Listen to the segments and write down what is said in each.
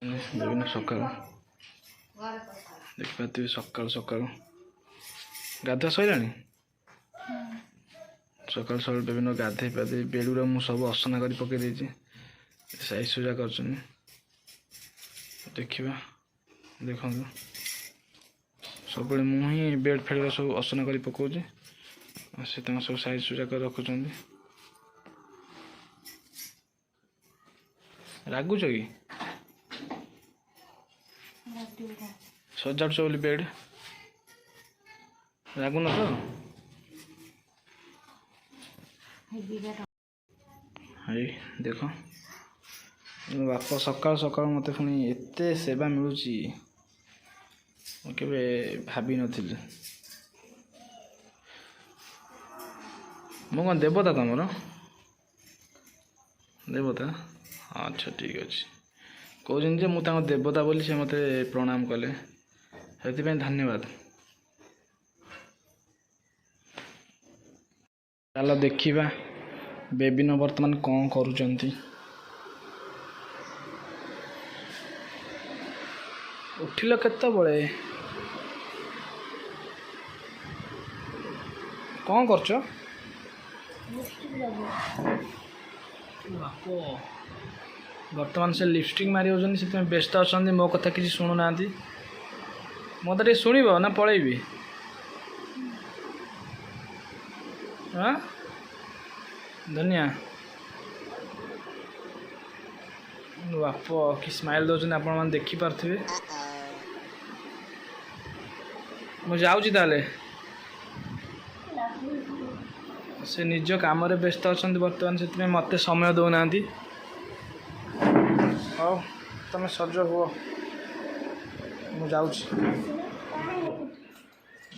ବିଭିନ୍ନ ସକାଳ ଦେଖିପାରୁଥିବେ ସକାଳୁ ସକାଳୁ ଗାଧୁଆ ସରିଲାଣି। ସକାଳୁ ସକାଳୁ ବିଭିନ୍ନ ଗାଧେଇ ପାଧେଇ ବେଡ଼ୁର ମୁଁ ସବୁ ଅସନା କରି ପକେଇ ଦେଇଛି। ସାଇଜ ସୁଜା କରୁଛନ୍ତି ଦେଖିବା ଦେଖନ୍ତୁ। ସବୁବେଳେ ମୁଁ ହିଁ ବେଡ଼ ଫେଡ଼ ସବୁ ଅସନା କରି ପକାଉଛି। ସେ ତାଙ୍କ ସବୁ ସାଇଜ ସୁଜା କରି ରଖୁଛନ୍ତି। ରାଗୁଛ କି? ସଜାଡ଼ୁଛ ବୋଲି ବେଡ଼ ରାଗୁନ ତ? ହେଇ ଦେଖ ବାପ ସକାଳୁ ସକାଳୁ ମୋତେ ପୁଣି ଏତେ ସେବା ମିଳୁଛି ମୁଁ କେବେ ଭାବିନଥିଲି। ମୁଁ କ'ଣ ଦେବତା ତମର? ଦେବତା? ଆଚ୍ଛା ଠିକ୍ ଅଛି। କହୁଛନ୍ତି ଯେ ମୁଁ ତାଙ୍କ ଦେବତା ବୋଲି ସେ ମୋତେ ପ୍ରଣାମ କଲେ, ସେଥିପାଇଁ ଧନ୍ୟବାଦ। ଚାଲ ଦେଖିବା ବେବିନ ବର୍ତ୍ତମାନ କ'ଣ କରୁଛନ୍ତି। ଉଠିଲ କେତେବେଳେ? କ'ଣ କରୁଛ? ବାପ ବର୍ତ୍ତମାନ ସେ ଲିପଷ୍ଟିକ୍ ମାରି ହେଉଛନ୍ତି, ସେଥିପାଇଁ ବ୍ୟସ୍ତ ଅଛନ୍ତି। ମୋ କଥା କିଛି ଶୁଣୁନାହାନ୍ତି। ମୋତେ ଟିକେ ଶୁଣିବ ନା ପଳେଇବି? ହଁ ଧନିଆ ବାପ କି ସ୍ମାଇଲ୍ ଦେଉଛନ୍ତି ଆପଣମାନେ ଦେଖିପାରୁଥିବେ। ମୁଁ ଯାଉଛି ତାହେଲେ। ସେ ନିଜ କାମରେ ବ୍ୟସ୍ତ ଅଛନ୍ତି ବର୍ତ୍ତମାନ, ସେଥିପାଇଁ ମୋତେ ସମୟ ଦେଉନାହାନ୍ତି। ହଉ ତମେ ସଜ ହୁଅ, ମୁଁ ଯାଉଛି।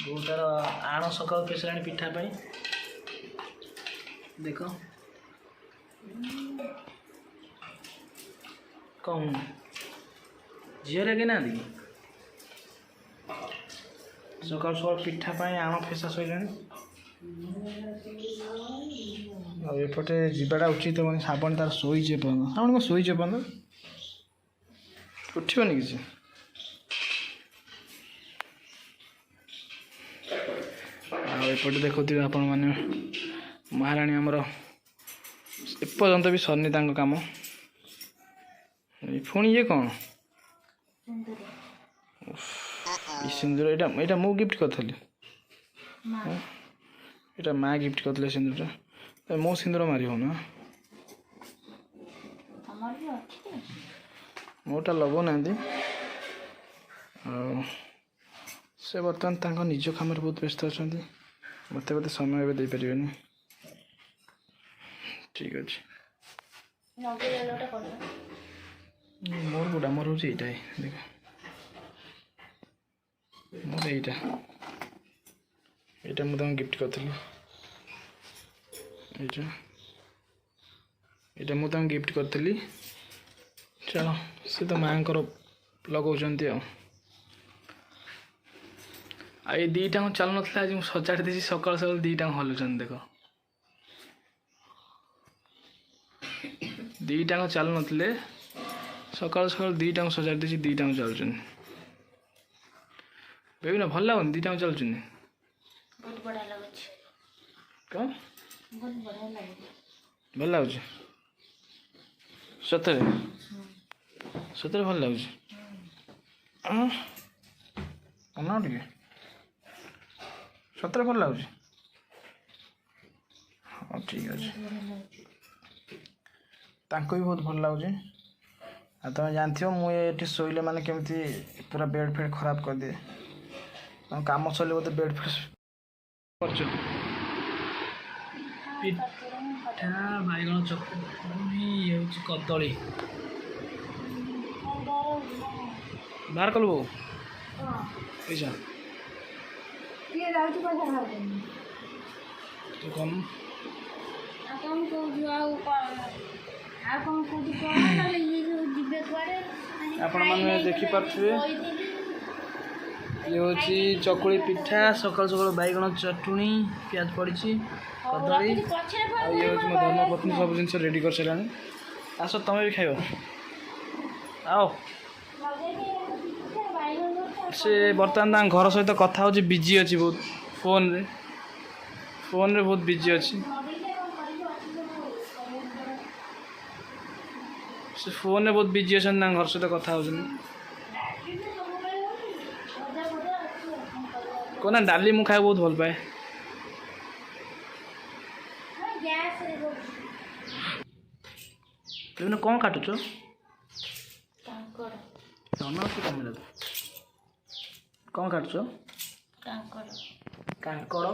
ବୋଉ ତାର ଆଣ ସକାଳୁ ପେଷିଲାଣି ପିଠା ପାଇଁ। ଦେଖ କ'ଣ ଝିଅରେ କେହି ନାହାନ୍ତି କି? ସକାଳୁ ସକାଳୁ ପିଠା ପାଇଁ ଆଣ ଫେସା ସରିଲାଣି। ଆଉ ଏପଟେ ଯିବାଟା ଉଚିତ ହେବନି। ଶ୍ରାବଣୀ ତାର ଶୋଇଛି ଏପର୍ଯ୍ୟନ୍ତ। ଶ୍ରାବଣୀ କ'ଣ ଶୋଇଛି ଏପର୍ଯ୍ୟନ୍ତ? ଉଠିବନି କିଛି? ଆଉ ଏପଟେ ଦେଖୁଥିବେ ଆପଣମାନେ ମହାରାଣୀ ଆମର ଏପର୍ଯ୍ୟନ୍ତ ବି ସରିନି ତାଙ୍କ କାମ। ପୁଣି ଇଏ କ'ଣ ସିନ୍ଦୁର? ଏଇଟା ମୁଁ ଗିଫ୍ଟ କରିଥିଲି। ଏଇଟା ମା ଗିଫ୍ଟ କରିଥିଲେ ସିନ୍ଦୁରଟା। ମୋ ସିନ୍ଦୁର ମାରିବ ନା? ମୋଟା ଲଗାଉନାହାନ୍ତି। ଆଉ ସେ ବର୍ତ୍ତମାନ ତାଙ୍କ ନିଜ କାମରେ ବହୁତ ବ୍ୟସ୍ତ ଅଛନ୍ତି। ମୋତେ ବୋଧେ ସମୟ ଏବେ ଦେଇପାରିବେନି। ଠିକ୍ ଅଛି। ମୋର କେଉଁଟା? ମୋର ହେଉଛି ଏଇଟା। ଦେଖ ମୋର ଏଇଟା ମୁଁ ତାଙ୍କୁ ଗିଫ୍ଟ କରିଥିଲି। ଏଇଟା ମୁଁ ତାଙ୍କୁ ଗିଫ୍ଟ କରିଥିଲି। ଚାଲ ସେ ତ ମାଆଙ୍କର ଲଗାଉଛନ୍ତି। ଆଉ ଏଇ ଦୁଇଟାଙ୍କ ଚାଲୁନଥିଲା, ଆଜି ମୁଁ ସଜାଡ଼ି ଦେଇଛି। ସକାଳୁ ସକାଳୁ ଦୁଇଟାଙ୍କ ହଲୁଛନ୍ତି। ଦେଖ ଦୁଇଟାଙ୍କ ଚାଲୁନଥିଲେ, ସକାଳୁ ସକାଳୁ ଦୁଇଟାଙ୍କୁ ସଜାଡ଼ି ଦେଇଛି। ଦୁଇଟାଙ୍କୁ ଚାଲୁଛନ୍ତି। ବେବିନା ଭଲ ଲାଗୁନି? ଦୁଇଟାଙ୍କୁ ଚାଲୁଛନ୍ତି। କ'ଣ ଭଲ ଲାଗୁଛି? ସତରେ ସତରେ ଭଲ ଲାଗୁଛି? ଅନାଅ ଟିକେ, ସତରେ ଭଲ ଲାଗୁଛି? ହଁ ଠିକ୍ ଅଛି। ତାଙ୍କୁ ବି ବହୁତ ଭଲ ଲାଗୁଛି। ଆଉ ତୁମେ ଜାଣିଥିବ ମୁଁ ଏଠି ଶୋଇଲେ ମାନେ କେମିତି ପୁରା ବେଡ଼୍ ଫେଡ଼୍ ଖରାପ କରିଦିଏ। କାମ ସରିଲେ ବୋଧେ ବେଡ଼୍ ଫେଡ଼୍ କରୁଛ। ପିଠା, ବାଇଗଣ ଚଟଣି, ହେଉଛି କଦଳୀ। ବାହାର କଲୁ ବୋଉ ପଇସା ଆପଣମାନେ ଦେଖିପାରୁଥିବେ। ଇଏ ହେଉଛି ଚକୁଳି ପିଠା। ସକାଳୁ ସକାଳୁ ବାଇଗଣ ଚଟଣି, ପିଆଜ ପଡ଼ିଛି, କଦଳୀ। ଆଉ ଇଏ ହେଉଛି ମୋ ଧର୍ମପତ୍ନୀ। ସବୁ ଜିନିଷ ରେଡ଼ି କରିସାରିଲାଣି। ଆସ ତମେ ବି ଖାଇବ। ଆଉ से बर्तमान घर सहित कथा हो बिजी अच्छी बहुत फोन रे बहुत बिजी अच्छी से फोन रे बहुत बिजी अच्छा घर सहित कथा हो कौन डाली मु खाए बहुत भल पाए कौन काटुच कौन काटुच कांकड़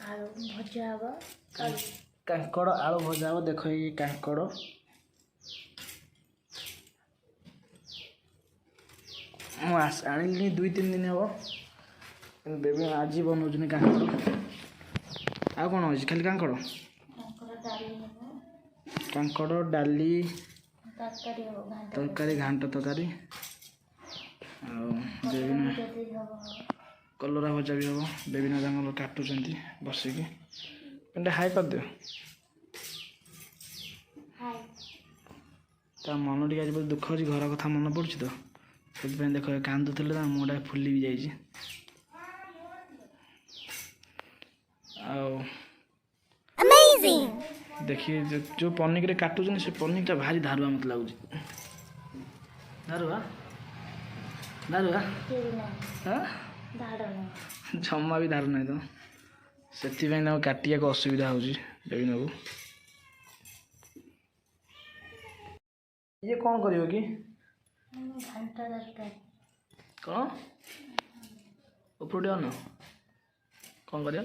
आलू भजा हवा कांकड़ आलू भजा हो देख ये कांकड़ आनी 2-3 दिन हम बेबी आज बनाऊँ कांकड़ आ कौन अच्छी खाली कांकड़ कांकड़ डाली तरकारी घांट तरकारी कलरा भजा भी हम बेबी ना काटुंट बसिकी एंटे हाई कर दियो मन टी आज दुख अच्छी घर कथा मन पड़े तो से देख कांदुले मुँहटा फुली भी जाइए देखिए जो पनिक काटुन से पनिकटा भारी धारुआ मत लगुच धारुआ धारुआ जमा भी धारू ना तो से काटिया को असुविधा हो बेबीन को ये कौन करियो कि कौन उपरुटे अन कौन कर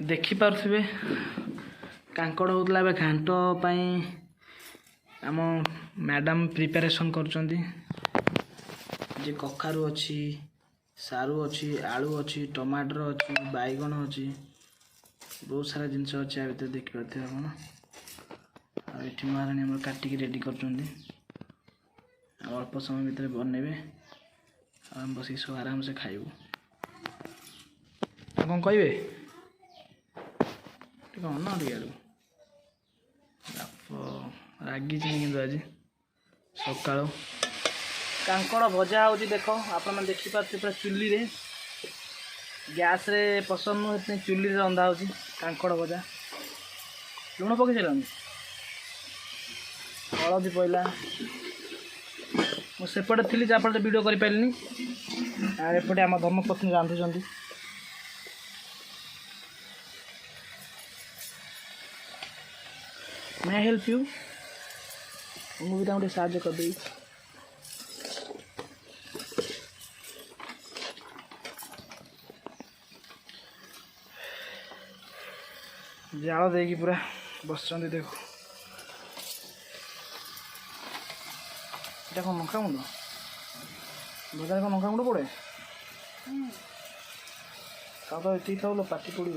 देखिपे कांकड़ होता है घांट आम मैडम प्रिपरेशन करुँच कखारू अच्छी सारू अच्छी आलू अच्छी टमाटर अच्छी बैगण अच्छी बहुत सारा जिनस अच्छे आ भर देखिपे आप महाराणी आम काटिक रेडी कर अल्प समय भितर बनइबे आम बस सब आराम से खाइबू कौन कहे कौन ना रागी आज सका कांकड़ भजा हो देख आप देखिपे पूरा चुली रे गैस रे पसंद नुह चुली रे रंधा हो कांकड़ भजा लुण पकई सारे हलदी पड़ा मुझेपटे थी जहाँफल वीडियो कर पारे एपटे आम धर्मपत्नी रांधुंट मैं हेल्प यू मुझे गोटे साहय करदे जाल देकी पूरा बस देख এটা কোন লঙ্কা গুঁড়ো বাজারে কোন লঙ্কা গুঁড়ো পড়ে তাও তো এটি খাওয়ালো পাটি পড়িব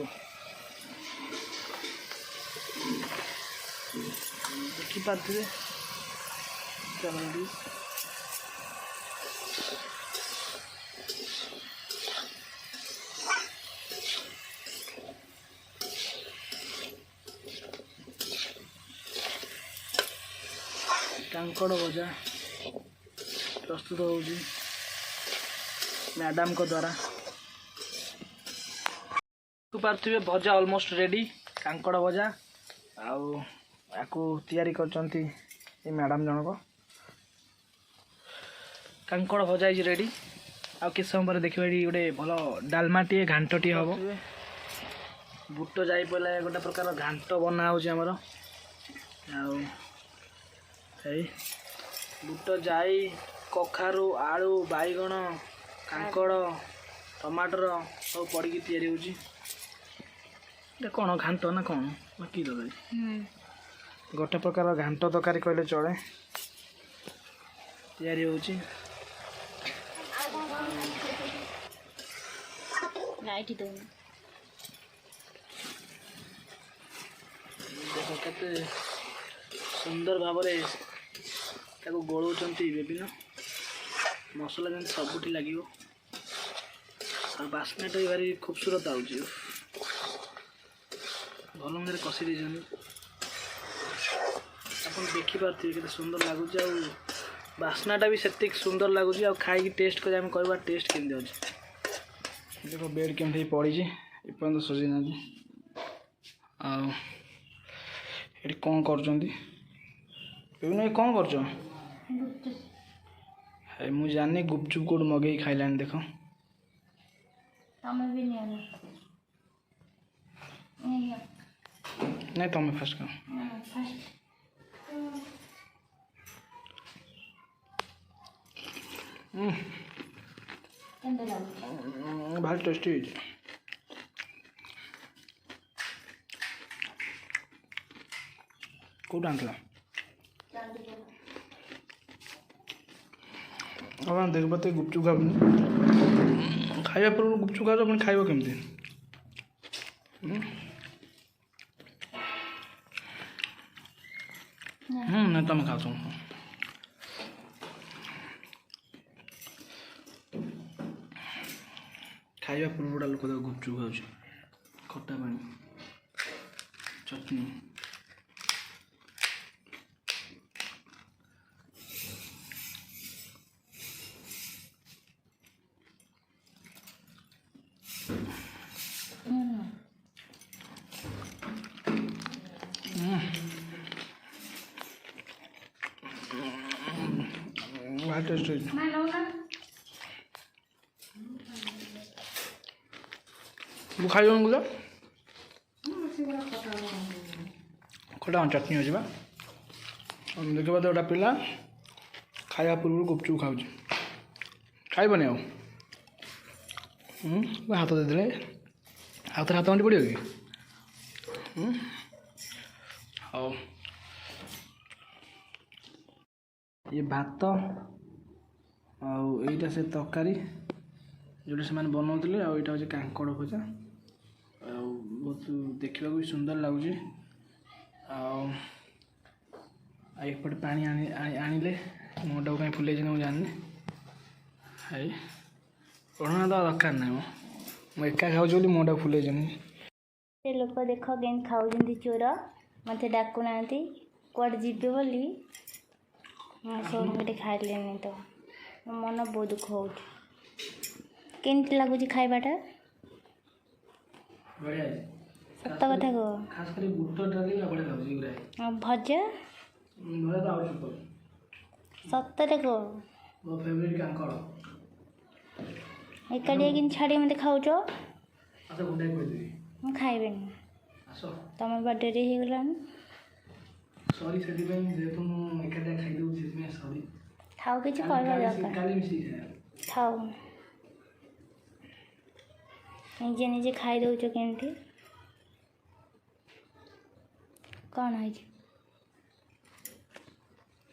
ଦେଖିପାରୁଥିବେ कांकड़ भजा प्रस्तुत हो मैडम को द्वारा पार्थिवे भजा ऑलमोस्ट रेडी कांकड़ भजा आपको तैयारी करचंती ये मैडम जनक कांकड़ भजा इज रेडी आ किस समय पर देखिए गोटे भल डालमाटी घांटटी हम बुट जाई पड़े गोटे प्रकार घांट बना होमर बुट जाई कखारू आलू बैगण कांकड़ टमाटर सब पड़ी तैयारी होची कौन घांट ना कौन कि गोटे प्रकार घांट तरकारी कहले चले तैयारी होची केते सुंदर भाव गोलौंट बेबीन मसला जमी सबुठी लगे बास्नाटा भी भारी खूबसूरत आउच भल मेरे कषि ଆପଣ ଦେଖିପାରୁଥିବେ କେତେ ସୁନ୍ଦର ଲାଗୁଛି ଆଉ ବାସ୍ନାଟା ବି ସେତିକି ସୁନ୍ଦର ଲାଗୁଛି ଆଉ ଖାଇକି ଟେଷ୍ଟ କରି ଆମେ କହିବା ଟେଷ୍ଟ କେମିତି ଅଛି। ଦେଖ ବେଡ଼ କେମିତି ପଡ଼ିଛି ଏପର୍ଯ୍ୟନ୍ତ ସଜେଇ ନାହାନ୍ତି। ଆଉ ଏଠି କ'ଣ କରୁଛନ୍ତି ବିଭିନ୍ନ କ'ଣ କରୁଛ? ମୁଁ ଜାଣିନି ଗୁପଚୁପ କୋଉଠୁ ମଗେଇକି ଖାଇଲାଣି ଦେଖ। ତମେ ବି ନିଅ ନାଇଁ ତମେ ଫାଷ୍ଟ ଖାଅ। ଭାରି ଟେଷ୍ଟି ହେଇଛି। କୋଉଠୁ ଆଣିଥିଲା? ଆପଣ ଦେଖିପାରୁଥିବେ ଗୁପଚୁପ ଖାଉନି। ଖାଇବା ପୂର୍ବରୁ ଗୁପଚୁପ ଖାଉଛ ପୁଣି ଖାଇବ କେମିତି? ନାଇଁ ତମେ ଖାଉଛ। ଖାଇବା ପୂର୍ବଟା ଲୋକ ତାକୁ ଗୁପଚୁପ ଖାଉଛି। ଖଟା ପାଣି ଚଟଣି ଭାରି ଟେଷ୍ଟ ହେଇଛି। ତୁ ଖାଇବନି ଗୁଲା ଖଟା ଚଟଣି ଅଛି ବା। ଦେଖିବା ତ ଗୋଟେ ପିଲା ଖାଇବା ପୂର୍ବରୁ ଗୁପଚୁପ ଖାଉଛି। ଖାଇବନି ଆଉ ହାତ ଦେଇଦେଲେ ହାତରେ ହାତ ବାଣ୍ଟି ପଡ଼ିବ କି? ହଉ ଇଏ ଭାତ ଆଉ ଏଇଟା ସେ ତରକାରୀ ଯେଉଁଟା ସେମାନେ ବନାଉଥିଲେ ଆଉ ଏଇଟା ହେଉଛି କାଙ୍କଡ଼ ଭଜା ଆଉ ବହୁତ ଦେଖିବାକୁ ବି ସୁନ୍ଦର ଲାଗୁଛି। ଆଉ ଏପଟେ ପାଣି ଆଣିଲେ ମୁହଁଟାକୁ କାହିଁ ଫୁଲେଇଛି ମୁଁ ଜାଣିନି। ହେଇ ଓଢ଼ଣା ତ ଦରକାର ନାହିଁ ମୁଁ ଏକା ଖାଉଛି ବୋଲି ମୁହଁଟାକୁ ଫୁଲେଇଛନ୍ତି। ସେ ଲୋକ ଦେଖ କେମିତି ଖାଉଛନ୍ତି ଚୋର ମୋତେ ଡାକୁନାହାନ୍ତି କୁଆଡ଼େ ଯିବେ ବୋଲି ମୁଁ ସବୁ ଏଠି ଖାଇଲେନି ତ ମୋ ମନ ବହୁତ ଦୁଃଖ ହେଉଛି। କେମିତି ଲାଗୁଛି ଖାଇବାଟା? ସତ କଥା କୁହ। ଖାସ୍ କରି ବୁଟ ଡାଲି ବଢ଼ିଆ ଲାଗୁଛି ଏଗୁଡ଼ା। ଭଜା ଭଜା ତ ଆହୁରି ସୁପର। ସତରେ କୁହ। ମୋ ଫେଭରେଟ୍ କାଙ୍କଡ଼। ଏକାଟିଆ କେମିତି ଛାଡ଼ି ମୋତେ ଖାଉଛ? ଆସ ଗୁଣ୍ଡାଇ କହିଦେବି। ମୁଁ ଖାଇବିନି। ଆସ ତମେ ବା ଡେରି ହେଇଗଲାଣି। ସରି ସେଥିପାଇଁ ଯେହେତୁ ମୁଁ ଏକାଟିଆ ଖାଇଦେଉଛି ସେଥିପାଇଁ ସରି। ଥାଉ କିଛି କହିବା ଦରକାର କାଲି ମିଶିକି ଖାଇବା। ଥାଉ ନିଜେ ନିଜେ ଖାଇଦେଉଛ କେମିତି? କ'ଣ ହେଇଛି?